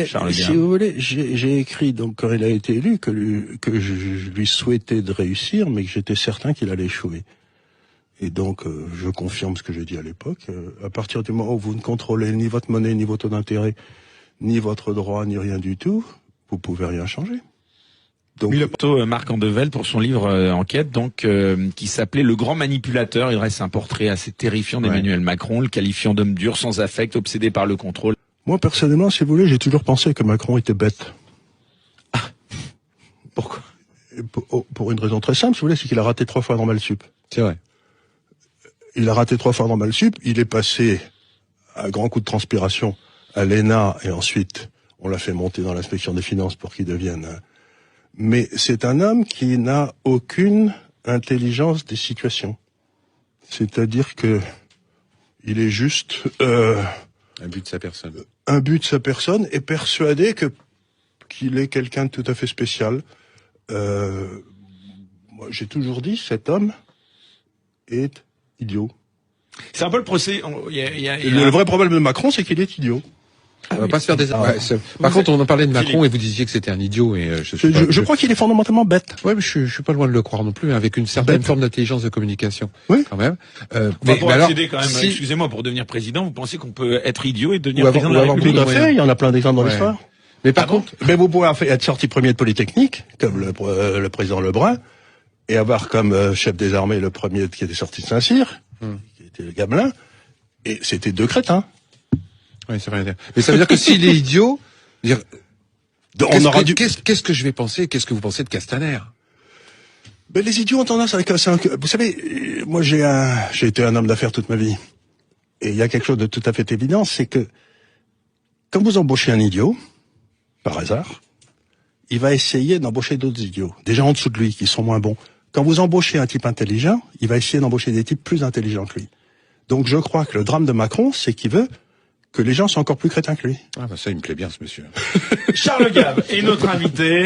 Charles si Gave. vous voulez, j'ai écrit, donc, quand il a été élu, que je lui souhaitais de réussir, mais que j'étais certain qu'il allait échouer. Et donc, je confirme ce que j'ai dit à l'époque. À partir du moment où vous ne contrôlez ni votre monnaie, ni vos taux d'intérêt, ni votre droit, ni rien du tout, vous pouvez rien changer. Donc, Le photo Marc Andevel pour son livre enquête, donc qui s'appelait Le Grand Manipulateur. Il dresse un portrait assez terrifiant d'Emmanuel Macron, le qualifiant d'homme dur, sans affect, obsédé par le contrôle. moi, personnellement, si vous voulez, j'ai toujours pensé que Macron était bête. Pourquoi? Et pour une raison très simple, si vous voulez, c'est qu'il a raté 3 fois Normal Sup. C'est vrai. Il a raté 3 fois Normal Sup, il est passé à grand coup de transpiration à l'ENA, et ensuite, on l'a fait monter dans l'inspection des finances pour qu'il devienne... Mais c'est un homme qui n'a aucune intelligence des situations. C'est-à-dire que il est juste Un but de sa personne. imbu de sa personne et persuadé qu'il est quelqu'un de tout à fait spécial. Moi, j'ai toujours dit, cet homme est idiot. C'est un peu le procès. Le vrai problème de Macron, c'est qu'il est idiot. On va pas se faire des... Par contre, on en parlait de Macron et vous disiez que c'était un idiot et Je crois qu'il est fondamentalement bête. Ouais, mais je suis pas loin de le croire non plus, avec une certaine Bête. forme d'intelligence de communication. Oui. Quand même. Pour alors, accéder quand même, si- excusez-moi, pour devenir président, vous pensez qu'on peut être idiot et devenir Ou avoir- président de la ou avoir République? Tout à beaucoup de fait, moyens. il y en a plein d'exemples dans Ouais. l'histoire. Mais par Ah bon contre, Mais vous pouvez être sorti premier de Polytechnique, comme le président Lebrun, et avoir comme chef des armées le premier qui était sorti de Saint-Cyr, qui était le Gamelin, et c'était 2 crétins. oui, ça veut rien dire. Mais ça veut dire que s'il est idiot, dire, On aura dû... qu'est-ce que je vais penser, qu'est-ce que vous pensez de Castaner? Ben, les idiots ont tendance à casser vous savez, moi j'ai été un homme d'affaires toute ma vie. Et il y a quelque chose de tout à fait évident, c'est que quand vous embauchez un idiot, par hasard, il va essayer d'embaucher d'autres idiots, des gens en dessous de lui qui sont moins bons. Quand vous embauchez un type intelligent, il va essayer d'embaucher des types plus intelligents que lui. Donc je crois que le drame de Macron, c'est qu'il veut que les gens soient encore plus crétins que lui. Ah, bah ça, il me plaît bien, ce monsieur. Charles Gave est notre invité.